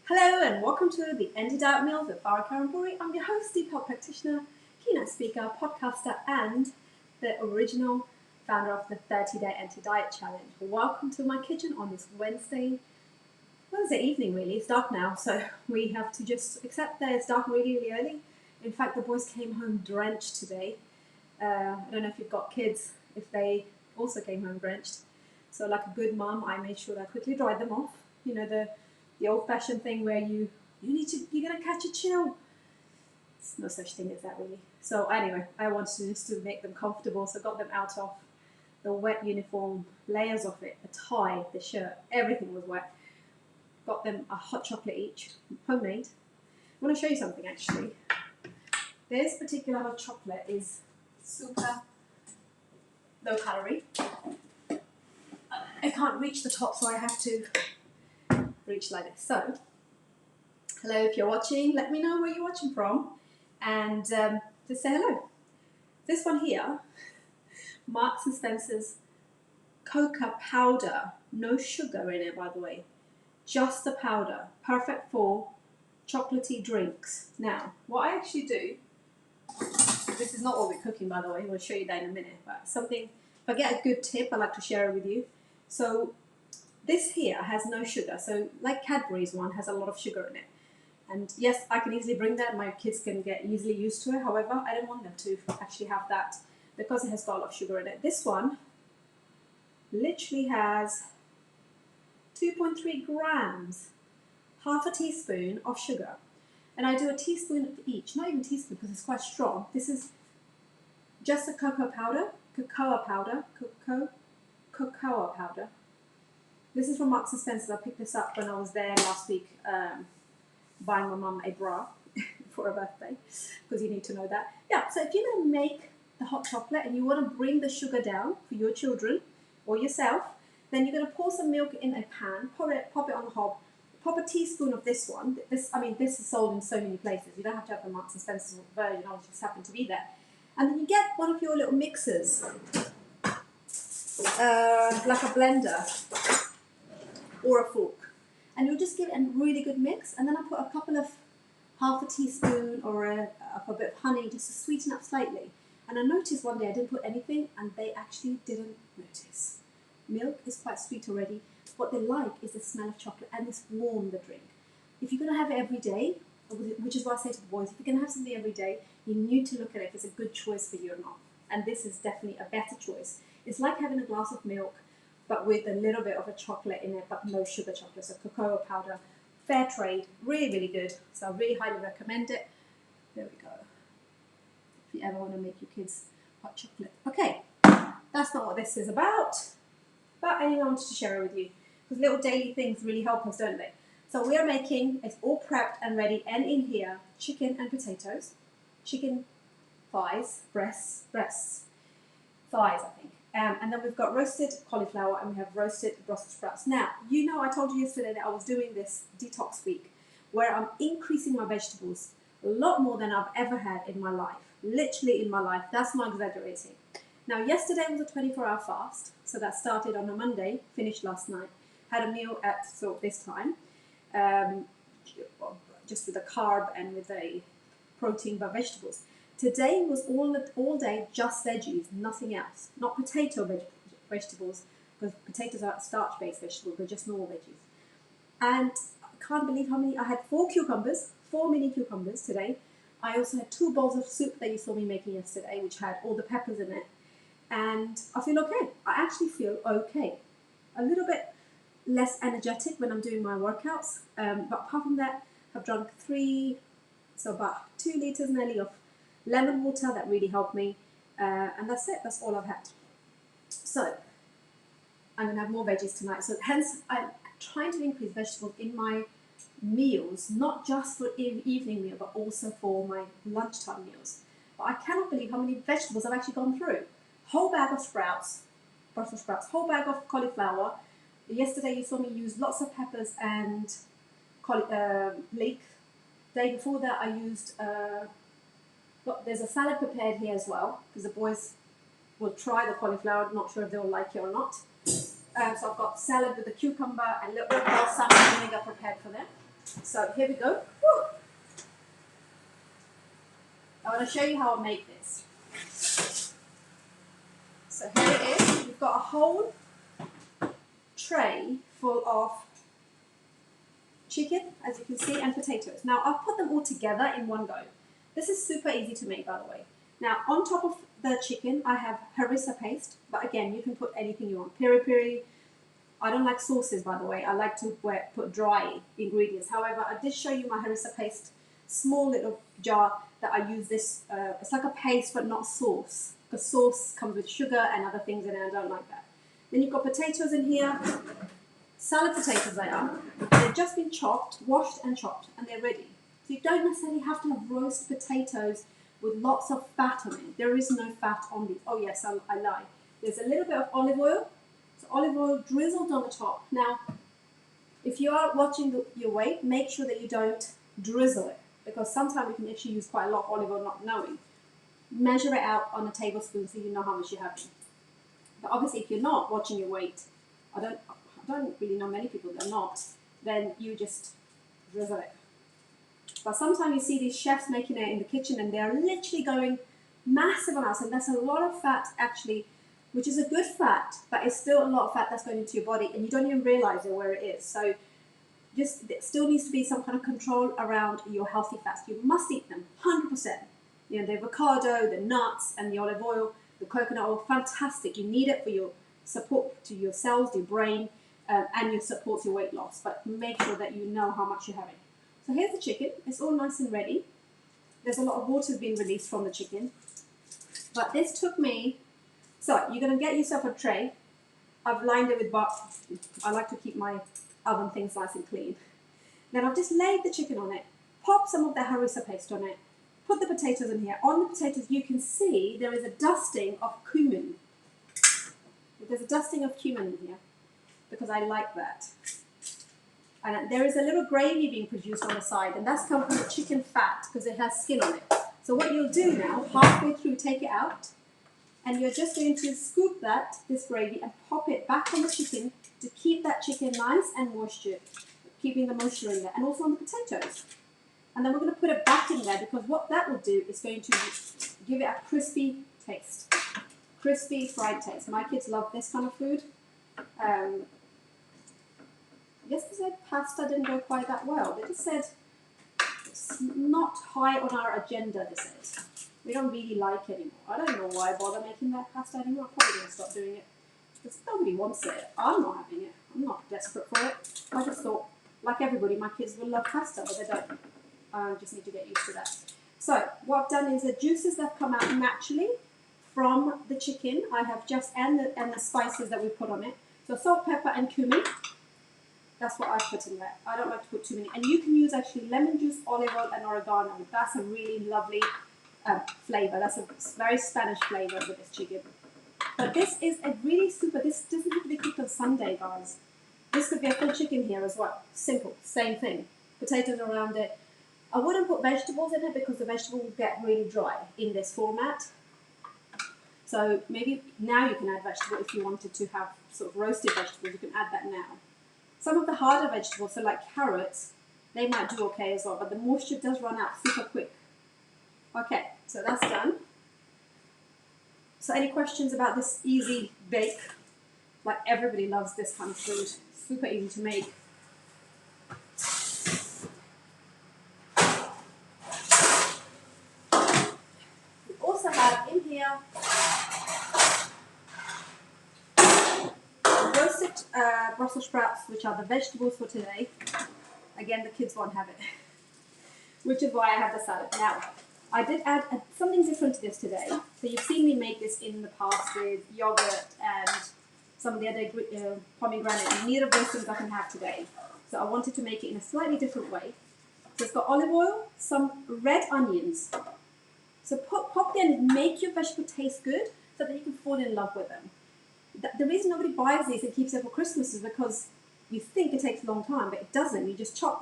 Hello and welcome to the Anti-Diet Meals with Farah Kariamburi. I'm your host, deep health practitioner, keynote speaker, podcaster, and the original founder of the 30-Day Anti-Diet Challenge. Welcome to my kitchen on this Wednesday evening, really. It's dark now, so we have to just accept that it's dark really, really early. In fact, the boys came home drenched today. I don't know if you've got kids, if they also came home drenched. So like a good mum, I made sure that I quickly dried them off. You know, the old-fashioned thing where you're gonna catch a chill. There's no such thing as that, really. So anyway, I wanted just to make them comfortable, so I got them out of the wet uniform, layers of it, the tie, the shirt, everything was wet. Got them a hot chocolate each, homemade. I want to show you something actually. This particular hot chocolate is super low calorie. I can't reach the top, so I have to reach like this. So, hello if you're watching, let me know where you're watching from, and just say hello. This one here, Marks and Spencer's cocoa powder, no sugar in it, by the way, just the powder, perfect for chocolatey drinks. Now, what I actually do, this is not what we're cooking, by the way, we'll show you that in a minute, but something, if I get a good tip, I like to share it with you. So this here has no sugar, so like Cadbury's one has a lot of sugar in it. And yes, I can easily bring that, my kids can get easily used to it. However, I don't want them to actually have that because it has got a lot of sugar in it. This one literally has 2.3 grams, half a teaspoon of sugar. And I do a teaspoon of each, not even a teaspoon because it's quite strong. This is just a cocoa powder. This is from Marks and Spencer. I picked this up when I was there last week buying my mum a bra for her birthday, because you need to know that. Yeah, so if you're going to make the hot chocolate and you want to bring the sugar down for your children or yourself, then you're going to pour some milk in a pan, pop it on the hob, pop a teaspoon of this one. This is sold in so many places. You don't have to have the Marks and Spencer version, I just happen to be there. And then you get one of your little mixers, like a blender or a fork, and you'll just give it a really good mix. And then I put a couple of half a teaspoon or a bit of honey just to sweeten up slightly. And I noticed one day I didn't put anything and they actually didn't notice. Milk is quite sweet already. What they like is the smell of chocolate and this warm the drink. If you're going to have it every day, which is what I say to the boys, if you're going to have something every day, you need to look at it if it's a good choice for you or not. And this is definitely a better choice. It's like having a glass of milk, but with a little bit of a chocolate in it, but no sugar chocolate. So cocoa powder, fair trade, really, really good. So I really highly recommend it. There we go. If you ever want to make your kids hot chocolate. Okay, that's not what this is about, but anyway, I wanted to share it with you, because little daily things really help us, don't they? So we are making, it's all prepped and ready, and in here, chicken and potatoes, chicken thighs, breasts, thighs, I think. And then we've got roasted cauliflower and we have roasted Brussels sprouts. Now, you know I told you yesterday that I was doing this detox week where I'm increasing my vegetables a lot more than I've ever had in my life. Literally in my life. That's not exaggerating. Now, yesterday was a 24-hour fast. So that started on a Monday, finished last night. Had a meal at sort of this time. Just with a carb and with a protein but vegetables. Today was all day just veggies, nothing else. Not potato vegetables, because potatoes are starch-based vegetables, they're just normal veggies. And I can't believe how many, I had 4 mini cucumbers today. I also had 2 bowls of soup that you saw me making yesterday, which had all the peppers in it. And I feel okay. I actually feel okay. A little bit less energetic when I'm doing my workouts. But apart from that, I've drunk about 2 litres nearly of lemon water. That really helped me, and that's it. That's all I've had. So I'm going to have more veggies tonight. So hence I'm trying to increase vegetables in my meals, not just for evening meal, but also for my lunchtime meals. But I cannot believe how many vegetables I've actually gone through. Whole bag of sprouts, Brussels sprouts, whole bag of cauliflower. Yesterday you saw me use lots of peppers and leek. Day before that I used there's a salad prepared here as well, because the boys will try the cauliflower, not sure if they'll like it or not. So I've got salad with the cucumber and a little bit of balsamic vinegar prepared for them. So here we go. Woo. I want to show you how I make this. So here it is. We've got a whole tray full of chicken, as you can see, and potatoes. Now I've put them all together in one go. This is super easy to make, by the way. Now on top of the chicken, I have harissa paste, but again, you can put anything you want. Piri piri. I don't like sauces, by the way. I like to put dry ingredients. However, I did show you my harissa paste, small little jar that I use this. It's like a paste, but not sauce, because sauce comes with sugar and other things in it. I don't like that. Then you've got potatoes in here. Salad potatoes they are. They've just been chopped, washed and chopped, and they're ready. So you don't necessarily have to have roast potatoes with lots of fat on it. There is no fat on these. Oh yes, I lie. There's a little bit of olive oil. So olive oil drizzled on the top. Now, if you are watching your weight, make sure that you don't drizzle it, because sometimes you can actually use quite a lot of olive oil not knowing. Measure it out on a tablespoon so you know how much you're having. But obviously, if you're not watching your weight, I don't really know many people that are not, then you just drizzle it. But sometimes you see these chefs making it in the kitchen and they're literally going massive amounts, and that's a lot of fat actually, which is a good fat, but it's still a lot of fat that's going into your body and you don't even realize it where it is. So just there still needs to be some kind of control around your healthy fats. You must eat them 100%. You know, the avocado, the nuts, and the olive oil, the coconut oil, fantastic. You need it for your support to your cells, your brain, and your support your weight loss. But make sure that you know how much you're having. So here's the chicken. It's all nice and ready. There's a lot of water being released from the chicken. But this took me... So you're going to get yourself a tray. I've lined it with I like to keep my oven things nice and clean. Then I've just laid the chicken on it, pop some of the harissa paste on it, put the potatoes in here. On the potatoes you can see there is a dusting of cumin. There's a dusting of cumin in here because I like that. And there is a little gravy being produced on the side, and that's come from the chicken fat because it has skin on it. So what you'll do now, halfway through, take it out, and you're just going to scoop this gravy, and pop it back on the chicken to keep that chicken nice and moisture, keeping the moisture in there, and also on the potatoes. And then we're going to put it back in there because what that will do is going to give it a crispy taste. Crispy fried taste. My kids love this kind of food. Yesterday pasta didn't go quite that well. They just said it's not high on our agenda, they said. We don't really like it anymore. I don't know why I bother making that pasta anymore. I'm probably going to stop doing it because nobody wants it. I'm not having it. I'm not desperate for it. I just thought, like everybody, my kids will love pasta, but they don't. I just need to get used to that. So what I've done is the juices that have come out naturally from the chicken, I have just, and the spices that we put on it. So salt, pepper, and cumin. That's what I put in there. I don't like to put too many. And you can use actually lemon juice, olive oil, and oregano. That's a really lovely flavor. That's a very Spanish flavor with this chicken. But this is a really super, this doesn't have to be cooked on Sunday, guys. This could be a full chicken here as well. Simple, same thing. Potatoes around it. I wouldn't put vegetables in it because the vegetable will get really dry in this format. So maybe now you can add vegetable if you wanted to have sort of roasted vegetables. You can add that now. Some of the harder vegetables, so like carrots, they might do okay as well, but the moisture does run out super quick. Okay, so that's done. So any questions about this easy bake? Like everybody loves this kind of food. Super easy to make. We also have in here roasted Brussels sprouts, which are the vegetables for today. Again, the kids won't have it, which is why I have the salad. Now, I did add something different to this today. So you've seen me make this in the past with yogurt and some of the other pomegranate. And neither of those things I can have today. So I wanted to make it in a slightly different way. So it's got olive oil, some red onions. So pop them and make your vegetable taste good so that you can fall in love with them. The reason nobody buys these and keeps them for Christmas is because you think it takes a long time, but it doesn't. You just chop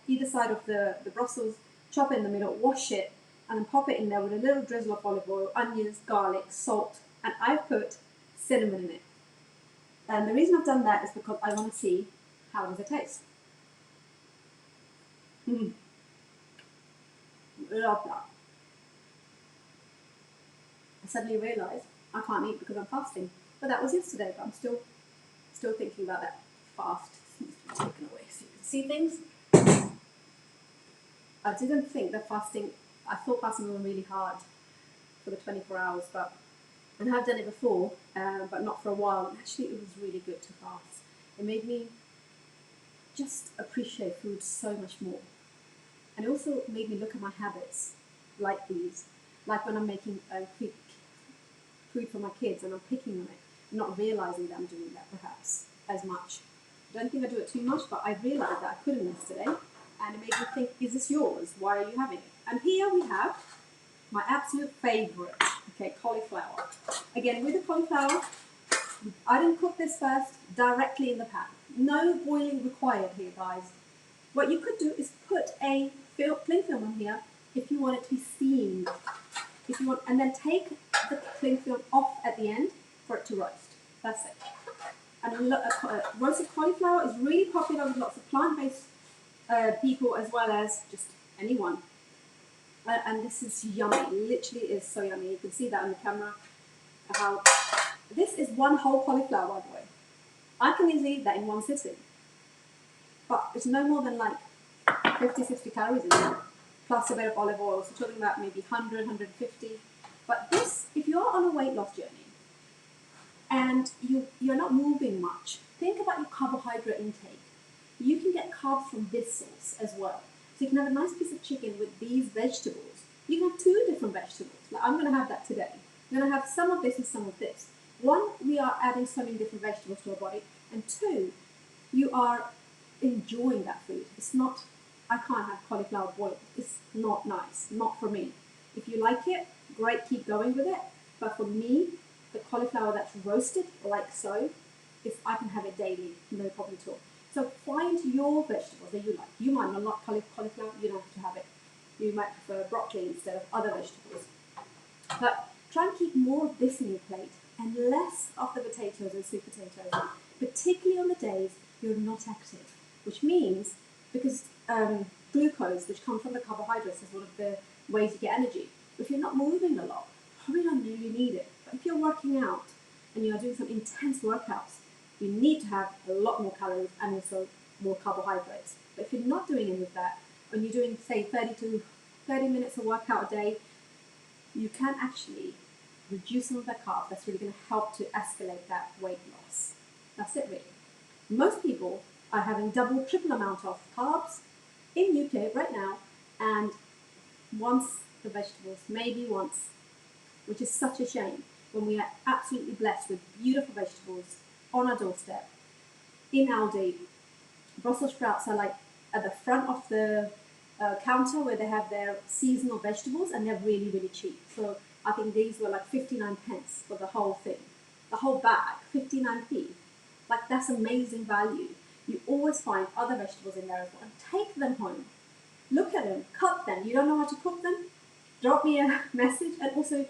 either side of the Brussels, chop it in the middle, wash it, and then pop it in there with a little drizzle of olive oil, onions, garlic, salt, and I've put cinnamon in it. And the reason I've done that is because I want to see how does it taste. Love that. I suddenly realised I can't eat because I'm fasting. But that was yesterday, but I'm still thinking about that fast. Seems to be taken away so you can see things. I didn't think that fasting, I thought fasting was really hard for the 24 hours, and I have done it before, but not for a while. And actually, it was really good to fast. It made me just appreciate food so much more. And it also made me look at my habits like these. Like when I'm making food for my kids and I'm picking on it, not realising that I'm doing that perhaps as much. I don't think I do it too much, but I realised that I couldn't yesterday. And it made me think, is this yours? Why are you having it? And here we have my absolute favourite, okay, cauliflower. Again, with the cauliflower, I didn't cook this first directly in the pan. No boiling required here, guys. What you could do is put a cling film on here if you want it to be steamed. If you want, and then take the cling film off at the end for it to roast. That's it. And roasted cauliflower is really popular with lots of plant-based people as well as just anyone. And this is yummy. It literally is so yummy. You can see that on the camera. How this is one whole cauliflower, by the way. I can easily eat that in one sitting. But it's no more than like 50, 60 calories in there, plus a bit of olive oil. So talking about maybe 100, 150. But this, if you're on a weight loss journey and you're not moving much, think about your carbohydrate intake. You can get carbs from this source as well. So you can have a nice piece of chicken with these vegetables. You can have 2 different vegetables. Like I'm going to have that today. I'm going to have some of this and some of this. 1, we are adding so many different vegetables to our body. And 2, you are enjoying that food. It's not, I can't have cauliflower boiled. It's not nice. Not for me. If you like it, great, keep going with it. But for me, the cauliflower that's roasted like so, I can have it daily, no problem at all. So find your vegetables that you like. You might not like cauliflower, you don't have to have it. You might prefer broccoli instead of other vegetables. But try and keep more of this in your plate and less of the potatoes and sweet potatoes, particularly on the days you're not active, which means because glucose, which comes from the carbohydrates, is one of the ways you get energy. If you're not moving a lot, probably don't really need it. But if you're working out and you're doing some intense workouts, you need to have a lot more calories and also more carbohydrates. But if you're not doing any of that, when you're doing, say, 30 minutes of workout a day, you can actually reduce some of that carbs. That's really going to help to escalate that weight loss. That's it, really. Most people are having double, triple amount of carbs in UK right now, and once the vegetables, maybe once, which is such a shame when we are absolutely blessed with beautiful vegetables on our doorstep. In Aldi, Brussels sprouts are like at the front of the counter where they have their seasonal vegetables, and they're really, really cheap. So I think these were like 59 pence for the whole thing. The whole bag, 59p. Like, that's amazing value. You always find other vegetables in there as well. And take them home. Look at them, cut them. You don't know how to cook them? Drop me a message. And also,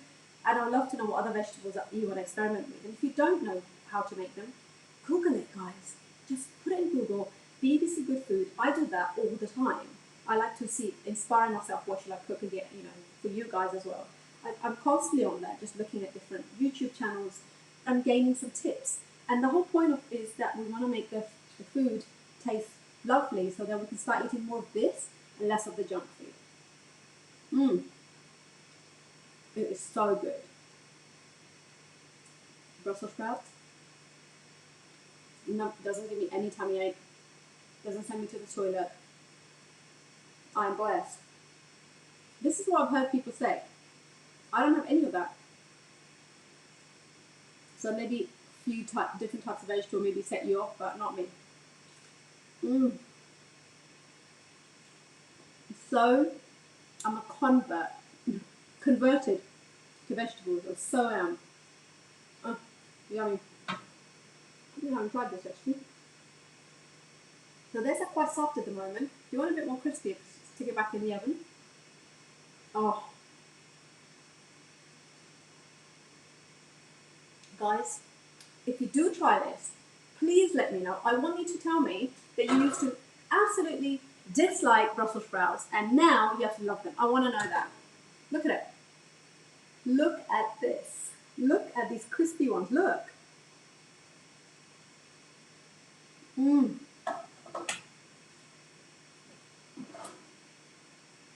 and I'd love to know what other vegetables that you want to experiment with. And if you don't know how to make them, Google it, guys. Just put it in Google, BBC Good Food. I do that all the time. I like to inspire myself, what should I cook and get, for you guys as well. I'm constantly on there, just looking at different YouTube channels and gaining some tips. And the whole point is that we want to make the food taste lovely so that we can start eating more of this and less of the junk food. It is so good. Brussels sprouts. No, doesn't give me any tummy ache. Doesn't send me to the toilet. I'm blessed. This is what I've heard people say. I don't have any of that. So maybe a few different types of vegetable maybe set you off, but not me. So I'm a converted to vegetables. I so am. Yummy. I haven't tried this actually. So these are quite soft at the moment. If you want a bit more crispy, stick it back in the oven. Oh. Guys, if you do try this, please let me know. I want you to tell me that you used to absolutely dislike Brussels sprouts, and now you have to love them. I want to know that. Look at it. Look at this. Look at these crispy ones. Look. Mmm.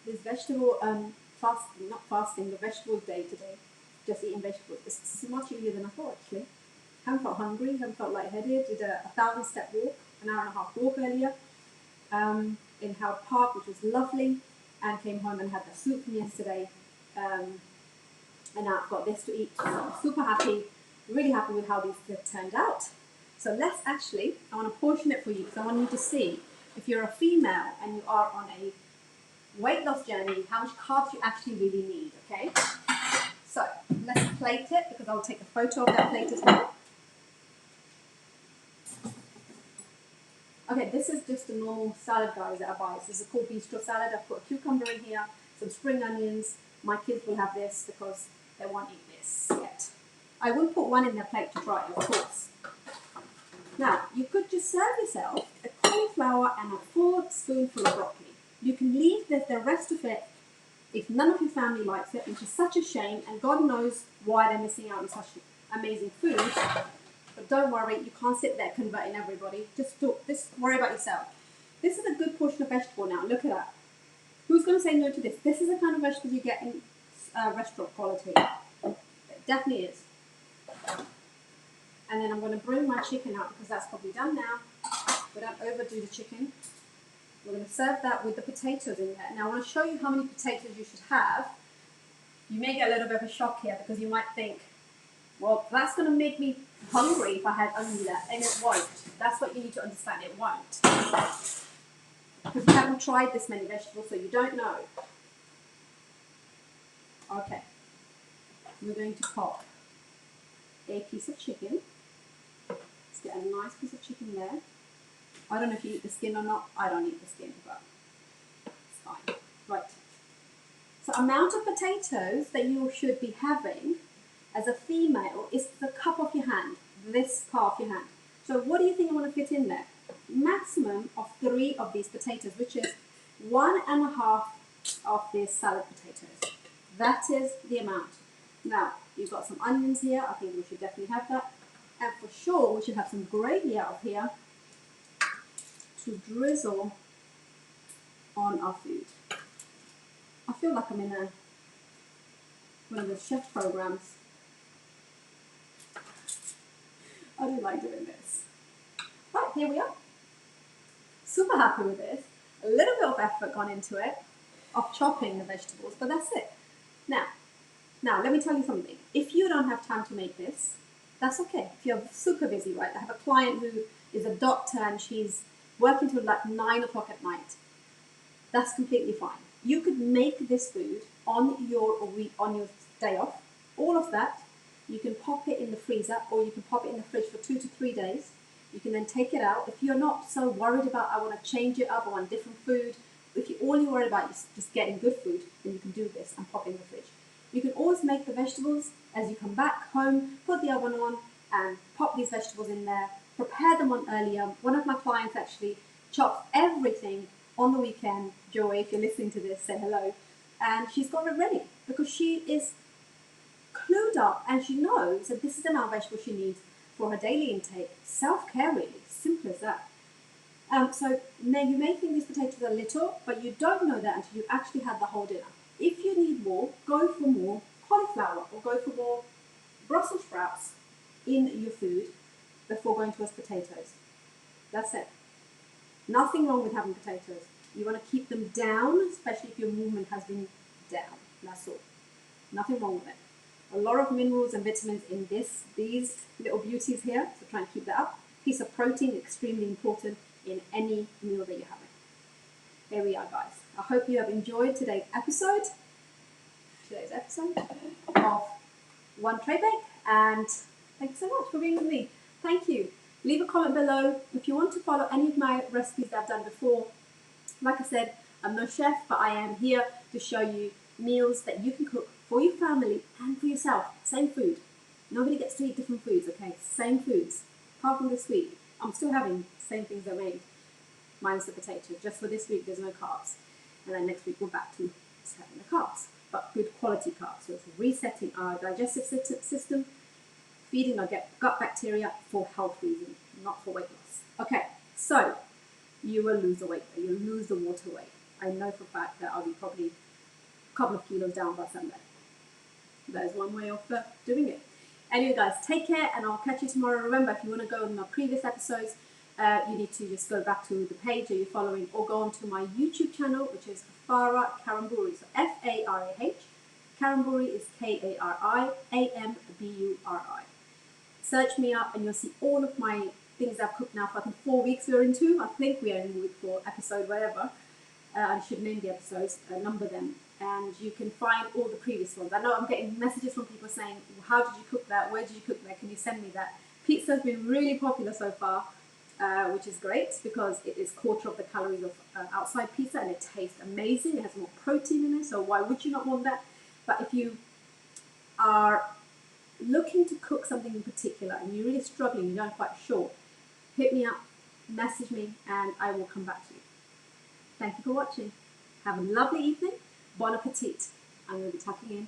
This vegetable fasting, not fasting, but vegetable day today. Just eating vegetables. It's much easier than I thought actually. Haven't felt hungry, haven't felt lightheaded. Did a 1,000-step walk, an hour and a half walk earlier in Howard Park, which was lovely, and came home and had the soup from yesterday. And now I've got this to eat. So I'm super happy, really happy with how these have turned out. So let's actually, I want to portion it for you because I want you to see if you're a female and you are on a weight loss journey, how much carbs you actually really need, okay? So let's plate it because I'll take a photo of that plate as well. Okay, this is just a normal salad, guys, that I buy. This is called bistro salad. I've put a cucumber in here, some spring onions. My kids will have this because they won't eat this yet. I will put one in their plate to try, of course. Now, you could just serve yourself a cauliflower and a full spoonful of broccoli. You can leave the rest of it if none of your family likes it, which is such a shame, and God knows why they're missing out on such amazing food. But don't worry, you can't sit there converting everybody. Just worry about yourself. This is a good portion of vegetable now. Look at that. Who's going to say no to this? This is the kind of vegetable you get in restaurant quality. It definitely is. And then I'm going to bring my chicken out because that's probably done now. We don't overdo the chicken. We're going to serve that with the potatoes in there. Now I want to show you how many potatoes you should have. You may get a little bit of a shock here because you might think, well, that's going to make me hungry if I had only that. And it won't. That's what you need to understand. It won't. Because you haven't tried this many vegetables, so you don't know. Okay. We're going to pop a piece of chicken. Let's get a nice piece of chicken there. I don't know if you eat the skin or not. I don't eat the skin, but it's fine. Right. So amount of potatoes that you should be having as a female is the cup of your hand, this part of your hand. So what do you think I want to fit in there? Maximum of 3 of these potatoes, which is 1.5 of these salad potatoes. That is the amount. Now, you've got some onions here. I think we should definitely have that. And for sure, we should have some gravy out of here to drizzle on our food. I feel like I'm in one of the chef programs. I do like doing this. Right, here we are. Super happy with this. A little bit of effort gone into it, of chopping the vegetables, but that's it. Now, let me tell you something. If you don't have time to make this, that's okay. If you're super busy, right? I have a client who is a doctor and she's working till like 9 o'clock at night. That's completely fine. You could make this food on your day off. All of that. You can pop it in the freezer or you can pop it in the fridge for 2 to 3 days. You can then take it out. If you're not so worried about, I want to change it up, I want different food. If all you're worried about is just getting good food, then you can do this and pop it in the fridge. You can always make the vegetables as you come back home, put the oven on and pop these vegetables in there. Prepare them on earlier. One of my clients actually chops everything on the weekend. Joy, if you're listening to this, say hello. And she's got it ready because she is clued up and she knows that this is the amount of vegetables she needs for her daily intake. Self-care really, simple as that. So you may think these potatoes are little, but you don't know that until you've actually had the whole dinner. If you need more, go for more cauliflower or go for more Brussels sprouts in your food before going towards potatoes. That's it. Nothing wrong with having potatoes. You want to keep them down, especially if your movement has been down. That's all. Nothing wrong with it. A lot of minerals and vitamins in these little beauties here, so try and keep that up. Piece of protein, extremely important in any meal that you're having. There we are, guys. I hope you have enjoyed today's episode of One Tray Bake, and thank you so much for being with me. Thank you. Leave a comment below if you want to follow any of my recipes that I've done before. Like I said, I'm no chef, but I am here to show you meals that you can cook for your family and for yourself. Same food. Nobody gets to eat different foods, okay? Same foods. Apart from this week, I'm still having the same things I made. minus the potato. Just for this week, there's no carbs. And then next week, we're back to having the carbs, but good quality carbs. So it's resetting our digestive system, feeding our gut bacteria for health reasons, not for weight loss. Okay, so you will lose the weight, you'll lose the water weight. I know for a fact that I'll be probably a couple of kilos down by Sunday. That is one way of doing it. Anyway, guys, take care, and I'll catch you tomorrow. Remember, if you want to go on my previous episodes, you need to just go back to the page that you're following, or go onto my YouTube channel, which is Farah Kariamburi. So Farah. Kariamburi is Kariamburi. Search me up, and you'll see all of my things I've cooked now for, I think, 4 weeks we're into. I think we are in week 4, episode whatever. I should name the episodes, number them, and you can find all the previous ones. I know I'm getting messages from people saying, how did you cook that? Where did you cook that? Can you send me that? Pizza has been really popular so far, which is great because it is 1/4 of the calories of outside pizza, and it tastes amazing. It has more protein in it, so why would you not want that? But if you are looking to cook something in particular and you're really struggling, you're not quite sure, hit me up, message me, and I will come back to you. Thank you for watching. Have a lovely evening. Bon appetit. I'm going to be tucking in